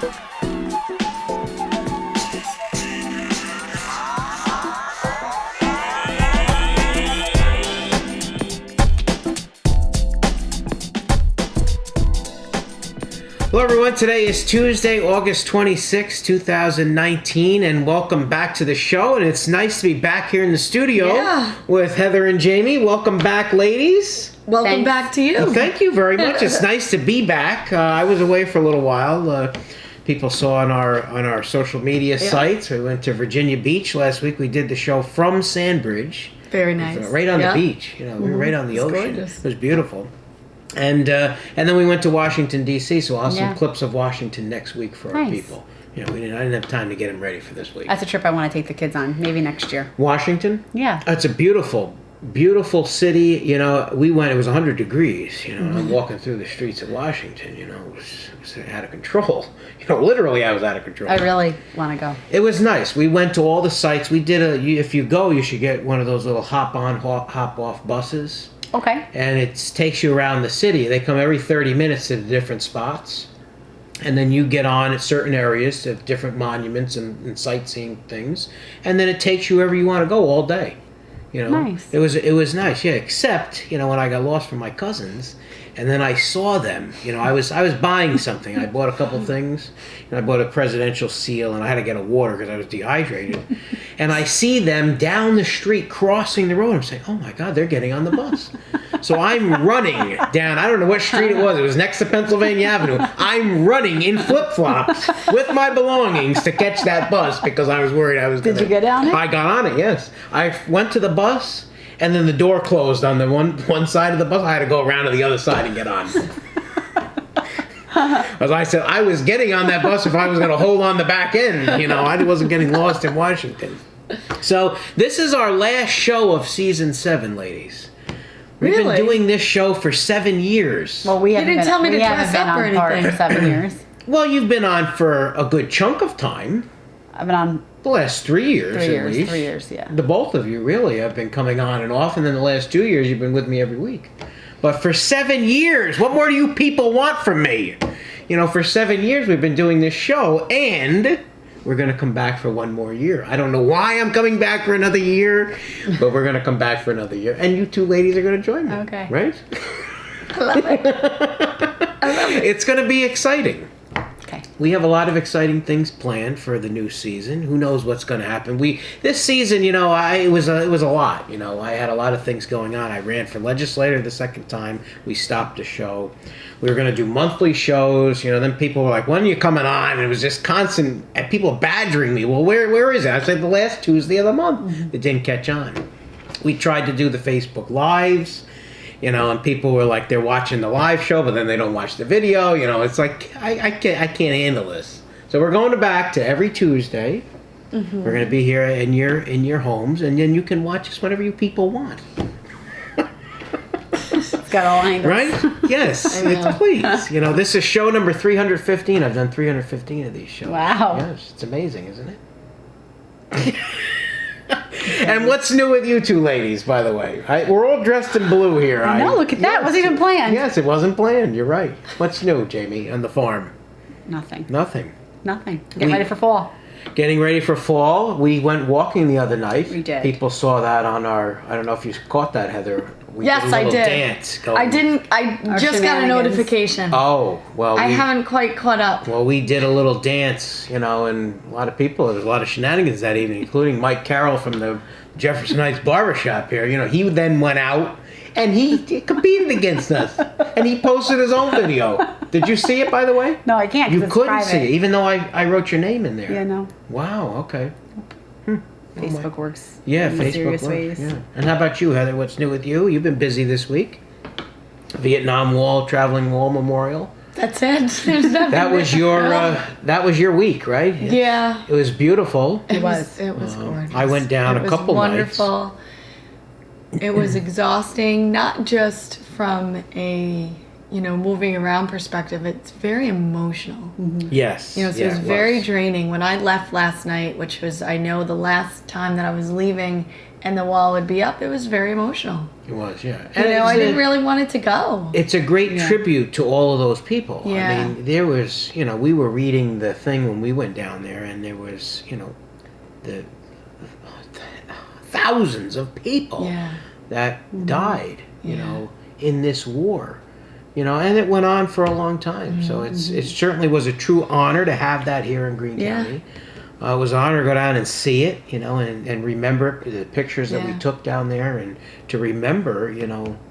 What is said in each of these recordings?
Hello everyone, today is Tuesday, August 26, 2019, and welcome back to the show. And it's nice to be back here in the studio with Heather and Jamie. Welcome back, ladies. Welcome back to you. Well, thank you very much. It's nice to be back. I was away for a little while. People saw on our social media sites. We went to Virginia Beach last week. We did the show from Sandbridge. Very nice. Right on the beach. You know, we were right on the ocean. Gorgeous. It was beautiful. And then we went to Washington, D.C., so I'll have some clips of Washington next week for our people. You know, I didn't have time to get them ready for this week. That's a trip I want to take the kids on, maybe next year. Washington? Yeah. It's a beautiful, beautiful city. You know, we went, it was 100 degrees. You know, I'm walking through the streets of Washington, you know, it was out of control. You know, literally I was out of control. I really want to go. It was nice. We went to all the sites. We did if you go, you should get one of those little hop-on, hop-off buses. Okay. And it takes you around the city. They come every 30 minutes to the different spots. And then you get on at certain areas to different monuments and sightseeing things. And then it takes you wherever you want to go all day. You know, nice. It was nice, yeah. Except, you know, when I got lost from my cousins, and then I saw them. You know, I was buying something. I bought a couple things. You know, I bought a presidential seal, and I had to get a water because I was dehydrated. And I see them down the street crossing the road. I'm saying, oh my God, they're getting on the bus. So I'm running down. I don't know what street it was. It was next to Pennsylvania Avenue. I'm running in flip-flops with my belongings to catch that bus because I was worried I was going to... Did you get on it? I got on it, yes. I went to the bus, and then the door closed on the one side of the bus. I had to go around to the other side and get on. As I said, I was getting on that bus if I was going to hold on the back end. You know, I wasn't getting lost in Washington. So this is our last show of season 7, ladies. We've been doing this show for 7 years. Well, we haven't didn't tell me to dress up or been on part for 7 years. Well, you've been on for a good chunk of time. I've been on The last 3 years, at least. 3 years, yeah. The both of you really have been coming on and off, and then the last 2 years you've been with me every week. But for 7 years, what more do you people want from me? You know, for 7 years we've been doing this show, and we're going to come back for one more year. I don't know why I'm coming back for another year, but we're going to come back for another year. And you two ladies are going to join me. Okay. Right? I love it. It's going to be exciting. Okay. We have a lot of exciting things planned for the new season. Who knows what's going to happen? This season, you know, it was a lot. You know, I had a lot of things going on. I ran for legislator the second time. We stopped the show. We were going to do monthly shows. You know, then people were like, "When are you coming on?" And it was just constant, and people badgering me. Well, where is it? I said the last Tuesday of the month. It didn't catch on. We tried to do the Facebook Lives. You know, and people were like, they're watching the live show, but then they don't watch the video. You know, it's like, I can't handle this. So we're going back to every Tuesday. Mm-hmm. We're going to be here in your homes, and then you can watch us whenever you people want. It's got all angles. Right? Yes. Please. You know, this is show number 315. I've done 315 of these shows. Wow. Yes. It's amazing, isn't it? And what's new with you two ladies, by the way? We're all dressed in blue here. No, look at that. It wasn't even planned. Yes, it wasn't planned. You're right. What's new, Jamie, on the farm? Nothing. Nothing. Getting ready for fall. Getting ready for fall. We went walking the other night. We did. People saw that on our... I don't know if you caught that, Heather. We Yes, did a I little did. dance going. I didn't. I just got a shenanigans. notification. Oh, well, I haven't quite caught up. Well, we did a little dance, you know, and a lot of people, there was a lot of shenanigans that evening, including Mike Carroll from the Jefferson Heights Barbershop here. You know, he then went out and he competed against us. And he posted his own video. Did you see it, by the way? No, I can't. 'Cause You it's couldn't private. see it, even though I wrote your name in there. Yeah, no. Wow, okay. Facebook works. Yeah, in Facebook mysterious works, ways. yeah. And how about you, Heather? What's new with you? You've been busy this week. Vietnam Wall, Traveling Wall Memorial. That's it. There's nothing. That was your week, right? Yeah. It was beautiful. It was gorgeous. I went down it a was couple wonderful. nights. It was exhausting, not just from a moving around perspective, it's very emotional. Yes. So it was very draining. When I left last night, which was, I know, the last time that I was leaving and the wall would be up, it was very emotional. It was, yeah. I didn't really want it to go. It's a great tribute to all of those people. Yeah. I mean, there was, we were reading the thing when we went down there, and there was, the thousands of people that died, in this war. And it went on for a long time. So it certainly was a true honor to have that here in Greene County. It was an honor to go down and see it, and remember the pictures that we took down there, and to remember,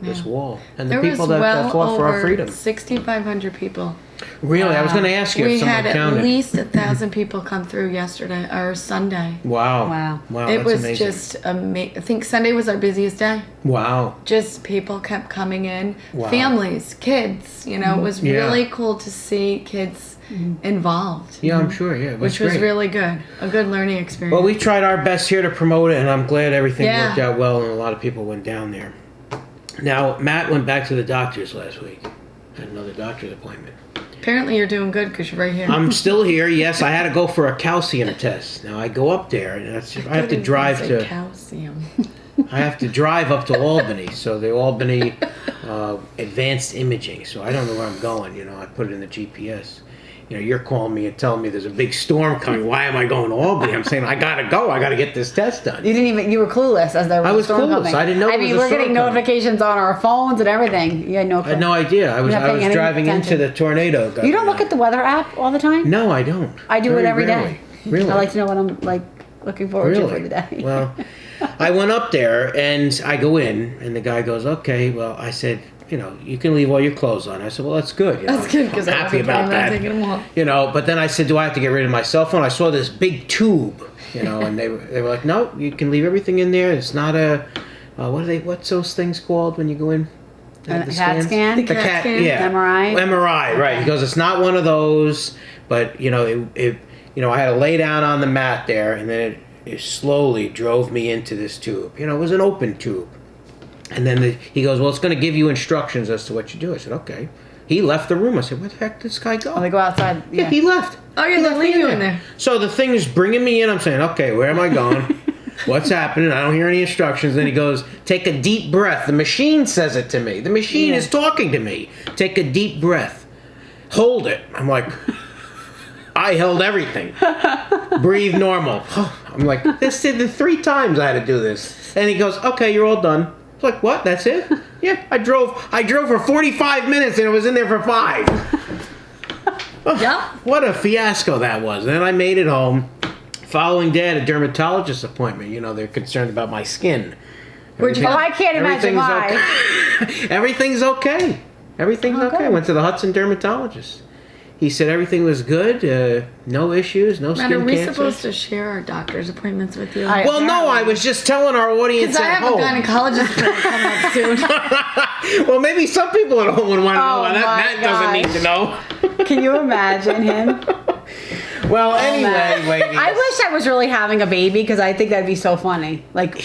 this wall and the people that fought for our freedom. 6,500 people. Really, I was going to ask you if We someone had counted. at least 1,000 people come through yesterday or Sunday. Wow. It That's was amazing. just amazing. I think Sunday was our busiest day. Wow. Just people kept coming in, Wow. families, kids. It was really cool to see kids involved. Yeah, I'm sure. Yeah, it was Which was great. really good. A good learning experience. Well, we tried our best here to promote it, and I'm glad everything Yeah. worked out well, and a lot of people went down there. Now, Matt went back to the doctor's last week. Had another doctor's appointment. Apparently you're doing good because you're right here. I'm still here. Yes, I had to go for a calcium test. Now I go up there, and I have to drive to. Calcium. I have to drive up to Albany, so the Albany Advanced Imaging. So I don't know where I'm going. I put it in the GPS. You're calling me and telling me there's a big storm coming. Why am I going to Albany? I'm saying I gotta go. I gotta get this test done. You were clueless as there was I was a storm clueless. coming. I didn't know there was a we're storm getting coming. notifications on our phones and everything. You had no clue. I had no idea. I was not paying any driving into attention. the tornado. You don't look at the weather app all the time? No, I don't. I do Very it every rarely. day. Really? I like to know what I'm looking forward to for the day. Well, I went up there and I go in, and the guy goes, "Okay." Well, I said, you can leave all your clothes on. I said, well, that's good. That's good because I'm I happy wasn't about planning on that. taking them off. But then I said, do I have to get rid of my cell phone? I saw this big tube, and they were like, no, you can leave everything in there. It's not a, what's those things called when you go in? A CAT scan? The The CAT scan? yeah. MRI? MRI, right. He goes, it's not one of those, but, I had to lay down on the mat there, and then it slowly drove me into this tube. It was an open tube. And then he goes, well, it's going to give you instructions as to what you do. I said, okay. He left the room. I said, where the heck did this guy go? Oh, they go outside. Yeah, he left. Oh, yeah, He they left leave me you in there. So the thing is bringing me in. I'm saying, okay, where am I going? What's happening? I don't hear any instructions. Then he goes, take a deep breath. The machine says it to me. The machine is talking to me. Take a deep breath. Hold it. I'm like, I held everything. Breathe normal. I'm like, this did it 3 times I had to do this. And he goes, okay, you're all done. I was like, what? That's it? Yeah, I drove for 45 minutes and it was in there for 5. Yep. What a fiasco that was. And then I made it home. Following day, I had a dermatologist appointment. They're concerned about my skin. Where'd you go? Oh, I can't imagine why. Okay. Everything's okay. Everything's okay. good. Went to the Hudson dermatologist. He said everything was good. No issues. No Man, skin are we cancer. supposed to share our doctor's appointments with you? Well, no, I was just telling our audience Because I at have a home. gynecologist appointment coming up soon. Well, maybe some people at home would want to know. Oh, And my Matt doesn't need to know. Can you imagine him? Well, anyway, ladies. I wish I was really having a baby because I think that'd be so funny. Like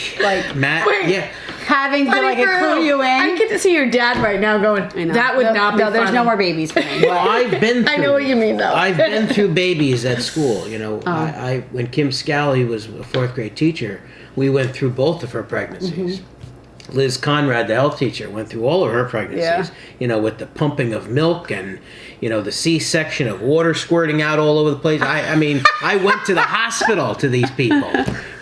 Matt, Wait. yeah. having to Funny for clue who? you in. I get to see your dad right now going, I know. that would not be No, there's funny. no more babies for me. Well, I've been through. I know what you mean, though. I've been through babies at school. Oh. I when Kim Scally was a 4th grade teacher, we went through both of her pregnancies. Mm-hmm. Liz Conrad, the health teacher, went through all of her pregnancies. Yeah. With the pumping of milk and the C-section of water squirting out all over the place. I mean, I went to the hospital to these people.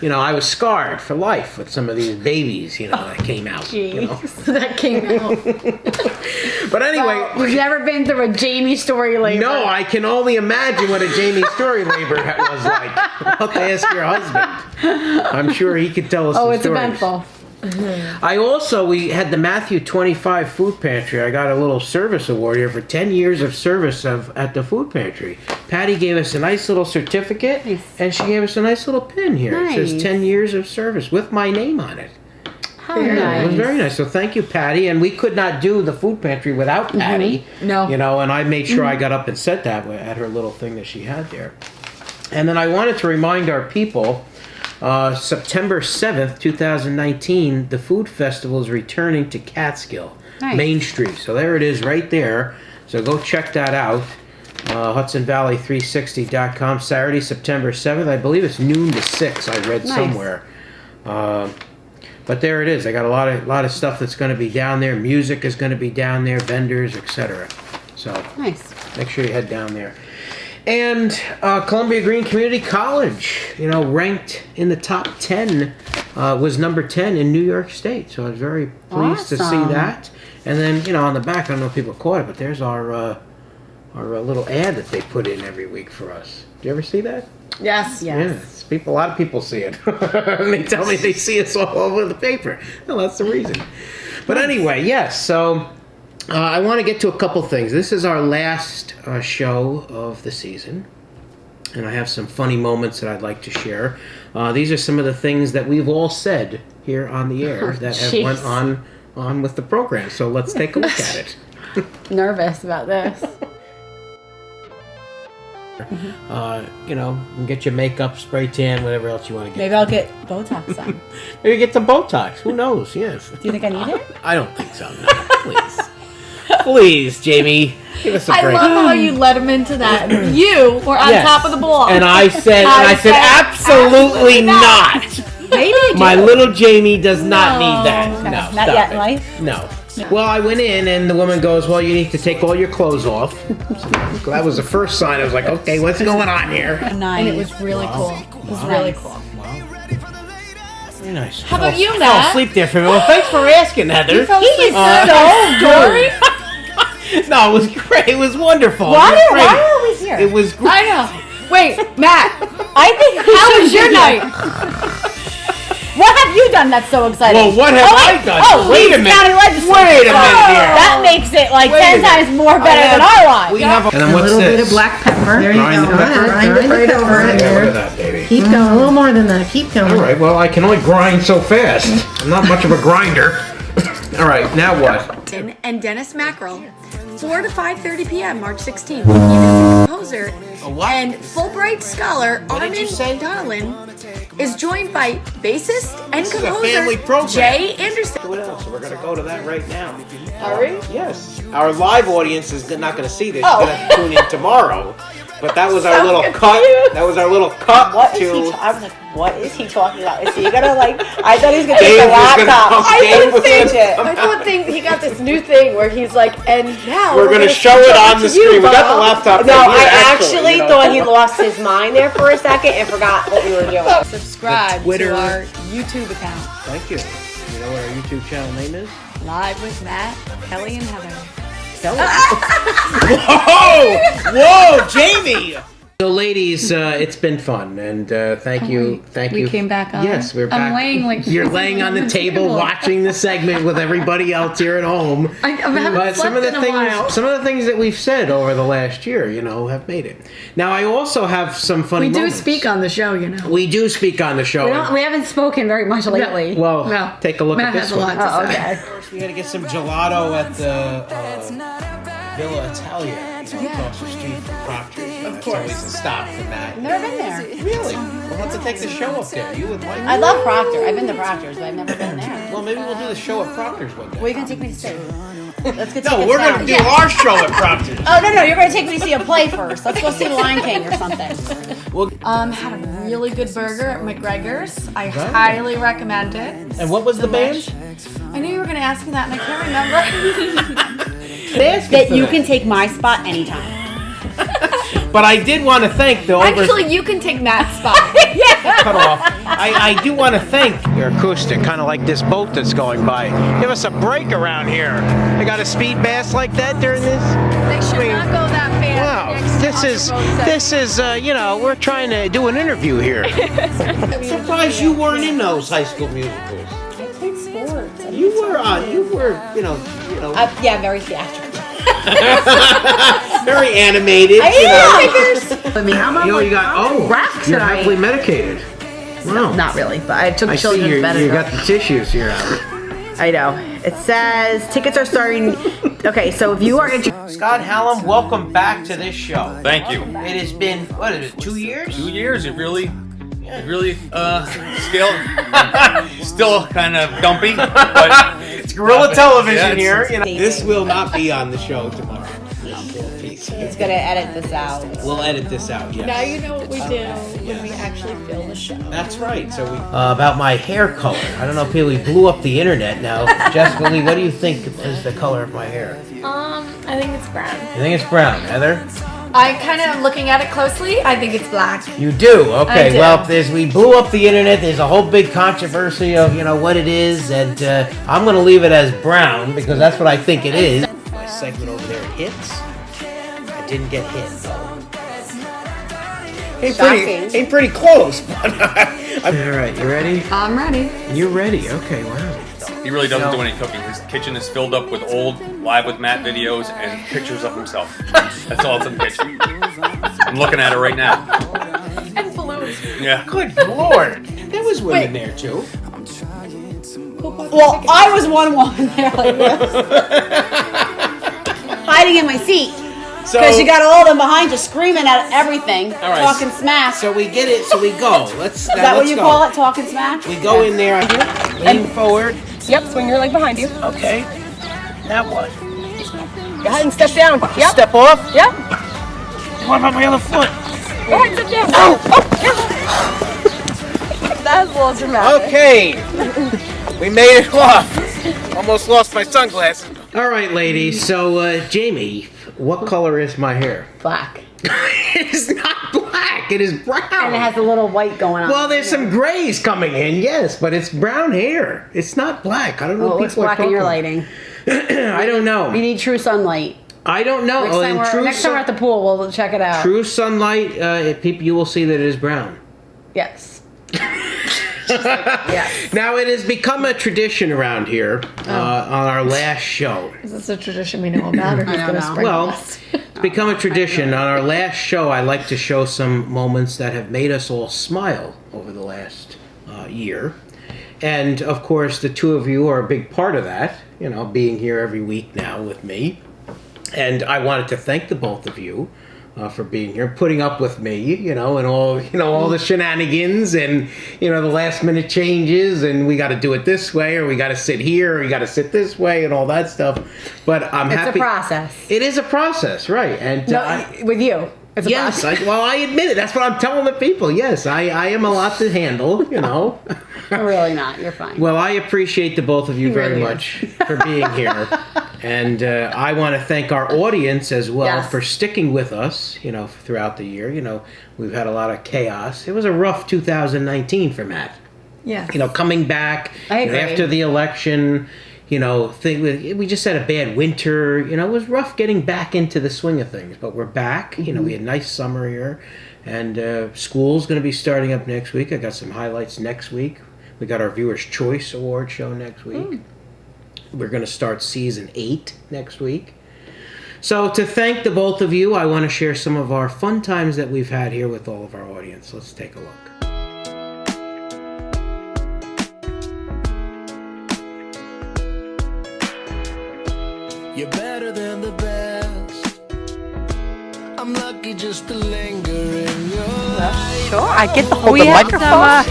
I was scarred for life with some of these babies. That came out. Jeez. that came out. But anyway. Well, you've never been through a Jamie story labor. No, I can only imagine what a Jamie Story labor was like. I'll have to ask your husband. I'm sure he could tell us some it's stories. eventful. We had the Matthew 25 food pantry. I got a little service award here for 10 years of service at the food pantry. Patty gave us a nice little certificate, Nice. and she gave us a nice little pin here. It says Nice. 10 years of service with my name on it. How Very It was nice. very nice. So thank you, Patty. And we could not do the food pantry without Patty. No. And I made sure I got up and said that at her little thing that she had there. And then I wanted to remind our people, September 7th, 2019, the food festival is returning to Catskill. Nice. Main Street. So there it is right there. So go check that out. HudsonValley360.com. Saturday, September 7th. I believe it's noon to 6. I read Nice. somewhere. But there it is. I got a lot of stuff that's going to be down there. Music is going to be down there. Vendors, etc. So Nice. make sure you head down there. And Columbia Green Community College, ranked in the top 10, was number 10 in New York State. So I was very pleased to see Awesome. that. And then, on the back, I don't know if people caught it, but there's our little ad that they put in every week for us. Did you ever see that? Yes. Yes. Yeah, a lot of people see it. And they tell me they see us all over the paper. Well, that's the reason. But anyway, yes, so I want to get to a couple things. This is our last show of the season. And I have some funny moments that I'd like to share. These are some of the things that we've all said here on the air that have Jeez. went on with the program. So let's take a look at it. Nervous about this. You can get your makeup, spray tan, whatever else you want to get. Maybe I'll get Botox done. Maybe get some Botox. Who knows? Yes. Do you think I need it? I don't think so. No, please. Please, Jamie. Give us a I break. love how you led him into that. You were on Yes. top of the block. And I said, absolutely not. Maybe I do. My little Jamie does not No. need that. Okay, No, not stop yet it. in life? No. Well, I went in and the woman goes, well, you need to take all your clothes off. So that was the first sign. I was like, okay, what's going on here? Nice. And it was really cool. It was really cool. Very nice. How about you, I Matt? fell asleep there for a minute. Well, thanks for asking, Heather. You fell asleep so story? No, it was great. It was wonderful. Why It was great. are we always here? It was great. I know. Wait, Matt, I think we how should was your do night? What have you done that's so exciting? Well, what have I done? Wait a minute. County legislature. Wait a minute here. That makes it like Wait a 10 minute. times more better than our lives. We have and then A what's little this? bit of black pepper. There Grind the pepper. Grind it right over it. Yeah, look at that, baby. Keep going. A little more than that. Keep going. All right. Well, I can only grind so fast. I'm not much of a grinder. All right. Now what? And Dennis Mackerel, 4 to 5:30 p.m. March 16th. Music composer what? and Fulbright scholar What did you Armin say? Donlin is joined by bassist and This is a composer family program. Jay Anderson. What else? So we're gonna go to that right now. Are we? Yes. Our live audience is not gonna see this. Oh. You're gonna have to tune in tomorrow. But that was our So little cut. confused. That was our little cut What is to. he? I was like, what is he talking about? Is he gonna like? I thought he was gonna Dave take the was gonna laptop. come- I Dave didn't was think gonna it. come- I don't think he got this new thing where he's like, and now We're gonna show it on the screen. We got the laptop. No, right here, I actually you know. thought he lost his mind there for a second and forgot what we were doing. subscribe Twitter. to our YouTube account. Thank you. You know what our YouTube channel name is? Live with Matt, Kelly, and Heather. Whoa, Jamie! So, ladies, it's been fun, and thank you. We came back on? Yes, we're I'm back. laying like You're crazy laying on the on the table, table. watching the segment with everybody else here at home. I haven't But some of the slept in a while. some of the things that we've said over the last year, have made it. Now, I also have some funny. We do moments. speak on the show, We do speak on the show. We haven't spoken very much lately. Well, No. take a look Matt at this has a one. lot to say. okay. First, we had to get some gelato at the Villa Italia, across the street from Proctor's. That's always a stop for that. Never been there. Really? We'll have to take the show up there. You would like I love Proctor. I've been to Proctor's, but I've never been there. Well, maybe we'll do the show at Proctor's one day. Where are you gonna take me to see? Let's get No, tickets we're now. going to do our show at Proctor's. Oh no, you're gonna take me to see a play first. Let's go see Lion King or something. Had a really good burger at McGregor's. I highly recommend it. And what was the band? I knew you were going to ask me that, and I can't remember. That you can take my spot anytime. But I did want to thank the Actually, you can take Matt's spot. cut off. I do want to thank your acoustic, kind of like this boat that's going by. Give us a break around here. They got a speed bass like that during this? They should not go that fast. Wow, this is we're trying to do an interview here. I'm surprised you weren't in those High School Musicals. I played sports. You were, Yeah, very theatrical. very animated. I I mean, how about You got rap you're tonight? heavily medicated. Wow. Not really, but I took I see children's you medicine. got the tissues here. I know. It says tickets are starting. Okay, so if you are interested. Scott Hallam, welcome back to this show. Thank you. It has been, 2 years? 2 years. It really still kind of dumpy, but It's guerrilla television Yeah, here. You know, this will not be on the show tomorrow. He's gonna edit this out. We'll edit this out. Yes. Now you know what we do when we actually film the show. That's right. So we about my hair color. I don't know if we blew up the internet now. Jessica Lee, what do you think is the color of my hair? I think it's brown. You think it's brown, Heather? I kind of looking at it closely. I think it's black. You do? Okay. I do. Well, we blew up the internet. There's a whole big controversy of what it is, and I'm going to leave it as brown because that's what I think it is. My segment over there hits. I didn't get hit though. Ain't pretty close. But all right, you ready? I'm ready. You're ready. Okay. Wow. He really doesn't do any cooking. His kitchen is filled up with old Live with Matt videos and pictures of himself. That's all that's in the kitchen. I'm looking at it right now. And balloons. Yeah. Good Lord. There was women there too. Well, I was one woman there like this, hiding in my seat. Because you got all of them behind you screaming at everything, All right. talking smash. So we get it. So we go. Is Is that what you call it, talking smash? We go in there. Lean forward. Yep, swing your leg behind you. Okay. Now what? Go ahead and step down. Yep. Step off. Yep. What about my other foot? Go ahead and step down. Oh, that was a little dramatic. Okay. We made it off. Almost lost my sunglasses. All right, ladies. So, Jamie, what color is my hair? Black. It is not black. It is brown. And it has a little white going on. Well, there's some grays coming in, yes, but it's brown hair. It's not black. I don't know Well, what it looks people are black in your talking. lighting. I don't know. You need true sunlight. I don't know. Next time we're at the pool, we'll check it out. True sunlight, people, you will see that it is brown. Yes. Yes. Now, it has become a tradition around here on our last show. Is this a tradition we know about, or who's don't going to know. spring Well, us? it's become a tradition. On our last show, I like to show some moments that have made us all smile over the last year. And, of course, the two of you are a big part of that, being here every week now with me. And I wanted to thank the both of you for being here, putting up with me, and all the shenanigans and, the last minute changes and we got to do it this way or we got to sit here or we got to sit this way and all that stuff. But I'm happy. It's a process. It is a process, right? And No, with you. It's a yes, process. I admit it. That's what I'm telling the people. Yes, I am a lot to handle, You're really not. You're fine. Well, I appreciate the both of you very really much for being here. And I want to thank our audience as well Yes. for sticking with us, throughout the year. We've had a lot of chaos. It was a rough 2019 for Matt. Yeah. Coming back I agree. after the election, we just had a bad winter. It was rough getting back into the swing of things. But we're back. We had a nice summer here. And school's going to be starting up next week. I got some highlights next week. We got our Viewers' Choice Award show next week. We're going to start season 8 next week. So to thank the both of you, I want to share some of our fun times that we've had here with all of our audience. Let's take a look. You're better than the best. I'm lucky just to linger in your life. Sure, I get the whole microphone.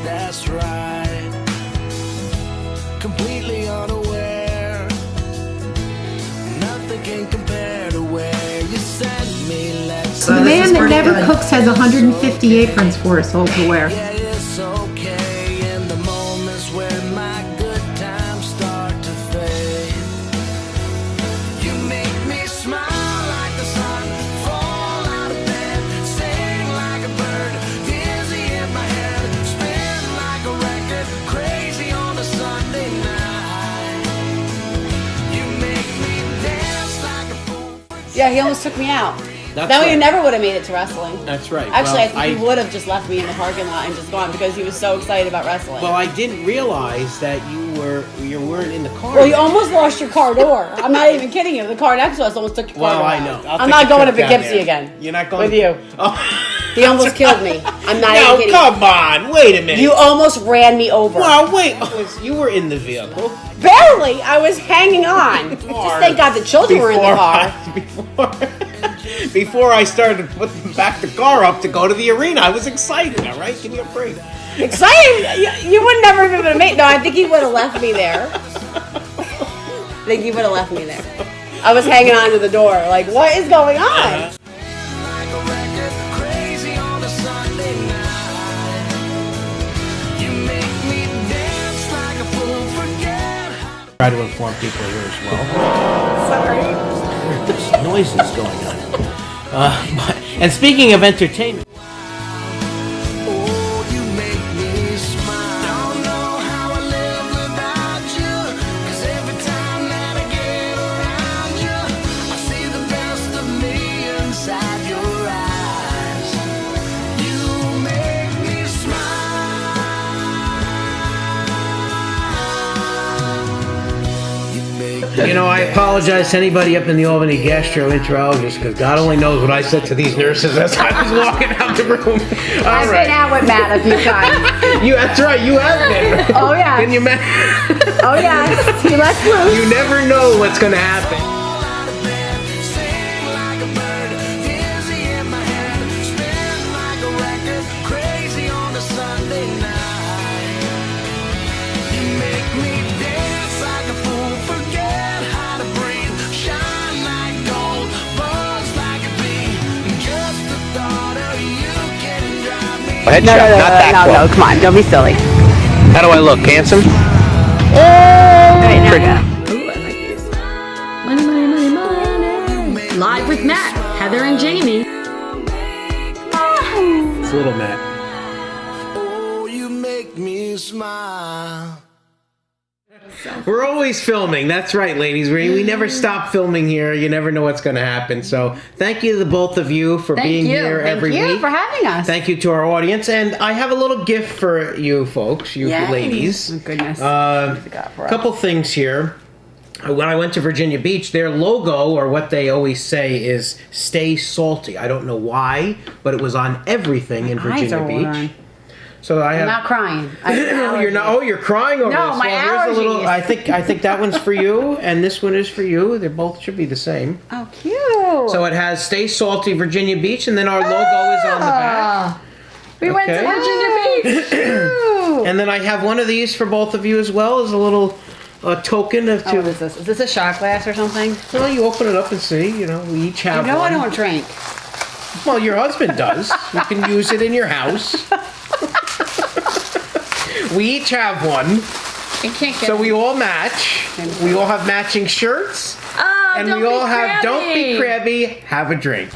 That's right. Completely unaware. Nothing can compare to where you sent me. Let's The man that never cooks has 150 aprons for us all to wear. yeah, it's okay in the moments when my good times start to fade. You make me smile like the sun, fall out of bed, sing like a bird, dizzy in my head, spin like a record, crazy on a Sunday night. You make me dance like a fool. Yeah, he almost took me out. That's That way you right. never would have made it to wrestling. That's right. Actually, Well, I think he would have just left me in the parking lot and just gone because he was so excited about wrestling. Well, I didn't realize that you weren't in the car. Well, you almost lost your car door. I'm not even kidding you. The car next to us almost took your car Well, door I out. know. I'm not going to Poughkeepsie again. You're not going with you. Oh. He almost killed me. I'm not No, even kidding. come on. Wait a minute. You almost ran me over. Well, wait. You were in the vehicle. Barely. I was hanging on. Just thank God the children were in the car. Before I started putting back the car up to go to the arena, I was excited. All right, give me a break. Excited? You would never have been made. No, I think he would have left me there. I think he would have left me there. I was hanging on to the door, like, what is going on? Like a record, crazy on a Sunday night. You make me dance like a fool, forget. Try to inform people here as well. Sorry. There's noises going on. And speaking of entertainment. Oh, you make me smile. Don't know how I live without you. 'Cause every time that I get around you, I see the best of me inside your eyes. You make me smile. You make me You know, I apologize to anybody up in the Albany gastroenterologist because God only knows what I said to these nurses as I was walking out the room. All I've right. been out with Matt a few times. That's right, you have been. Oh, yeah. Can you imagine? Oh, yes. He lets loose. You never know what's going to happen. out of bed, sing like a bird, dizzy in my head, spin like a record, crazy on a Sunday night. You make me dance like a fool, forget how to breathe, shine like gold, buzz like a bee. Just the thought of you can drive me. No, come on. Don't be silly. How do I look? Handsome? Right now, yeah. Money, money, money, money. Live with Matt, Heather, and Jamie. It's little Matt. Oh, you make me smile. We're always filming. That's right, ladies. We never stop filming here. You never know what's going to happen. So thank you to the both of you for being here every Thank you week. for having us. Thank you to our audience. And I have a little gift for you folks, you Yay. ladies. Oh, goodness. A for us? couple things here. When I went to Virginia Beach, their logo, or what they always say, is "Stay Salty." I don't know why, but it was on everything in Eyes Virginia are Beach. watering. So I I'm have. not crying. I have You're allergies. not. Oh, you're crying over No, this. my Well, here's a little. allergies. I think that one's for you, and this one is for you. They both should be the same. Oh, cute. So it has "Stay Salty Virginia Beach," and then our logo is on the back. We went to Okay. Virginia Beach. And then I have one of these for both of you as well, as a little token of. What is this? Is this a shot glass or something? Well, you open it up and see. You know, we each have You know I one. don't drink. Well, your husband does. You can use it in your house. We each have one, I can't get so we all match. We all have matching shirts, Oh, and don't we all be have "Don't be crabby." crabby, have a drink."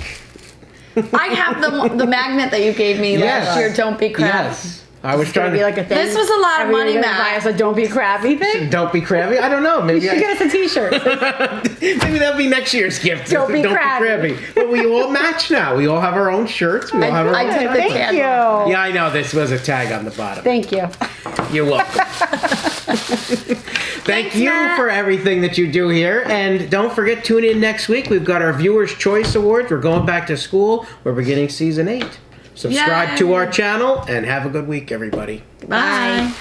I have the magnet that you gave me last year. Don't be crabby. Yes, I was trying Be to. like a thing. This was a lot of Every money, year you're gonna Matt. buy us a "Don't be crabby" thing. Don't be crabby. I don't know. Maybe You get us a T-shirt. maybe that'll be next year's gift. Don't be crabby. But we all match now. We all have our own shirts. We all have our I own. took the Thank tag you. off. Yeah, I know. This was a tag on the bottom. Thank you. You're welcome. Thank you Matt. for everything that you do here. And don't forget, tune in next week. We've got our Viewers' Choice Awards. We're going back to school. We're beginning season 8. Subscribe Yay. to our channel and have a good week, everybody. Bye.